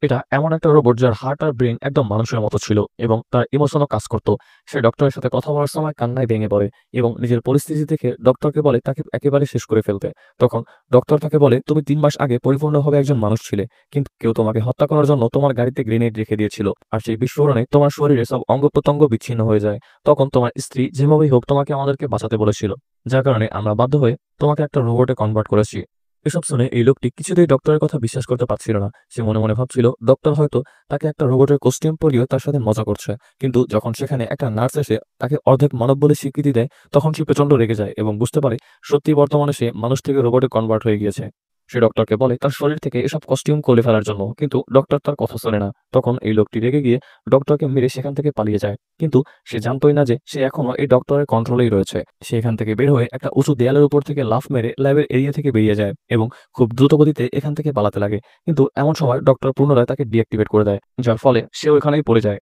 এটা এমন একটা রোবট যার হার্ট আর ব্রেন একদম মানুষের মতো ছিল এবং তার ইমোশনও কাজ করত। সে ডক্টরের সাথে কথা বলার সময় কান্নায় ভেঙে পড়ে এবং নিজের পরিস্থিতি দেখে ডক্টরকে বলে তাকে একেবারে শেষ করে ফেলতে। তখন ডক্টর তাকে বলে, তুমি 3 মাস আগে পরিপূর্ণভাবে একজন মানুষ ছিলে, কিন্তু কেউ তোমাকে হত্যা করার জন্য তোমার গাড়িতে গ্রেনেড রেখে দিয়েছিল, আর সেই বিস্ফোরণে তোমার শরীরে সব অঙ্গ প্রত্যঙ্গ বিচ্ছিন্ন হয়ে যায়। তখন তোমার স্ত্রী যেভাবেই হোক তোমাকে আমাদেরকে বাঁচাতে বলেছিল, যার কারণে আমরা বাধ্য হয়ে তোমাকে একটা রোবটে কনভার্ট করেছি। এসব শুনে এই লোকটি কিছুতেই ডক্টরের কথা বিশ্বাস করতে পারছিল না। সে মনে মনে ভাবছিল ডক্টর হয়তো তাকে একটা রোবটের কস্টিউম পরিয়ে তার সাথে মজা করছে। কিন্তু যখন সেখানে একটা নার্স এসে তাকে অর্ধেক মানব বলে স্বীকৃতি দেয়, তখন সে প্রচন্ড রেগে যায় এবং বুঝতে পারে সত্যি বর্তমানে সে মানুষ থেকে রোবটে কনভার্ট হয়ে গিয়েছে। সে ডক্টরকে বলে তার শরীর থেকে এসব কস্টিউম খুলে ফেলার জন্য, কিন্তু ডক্টর তার কথা শোনে না। তখন এই লোকটি রেগে গিয়ে ডক্টরকে মেরে সেখান থেকে পালিয়ে যায়। কিন্তু সে জানতোই না যে সে এখনো এই ডক্টরের কন্ট্রোলেই রয়েছে। সে এখান থেকে বের হয়ে একটা উঁচু দেয়ালের উপর থেকে লাফ মেরে ল্যাবের এরিয়া থেকে বেরিয়ে যায় এবং খুব দ্রুত গতিতে এখান থেকে পালাতে লাগে। কিন্তু এমন সময় ডক্টর পুনরায় তাকে ডিঅ্যাক্টিভেট করে দেয়, যার ফলে সে ওইখানেই পড়ে যায়।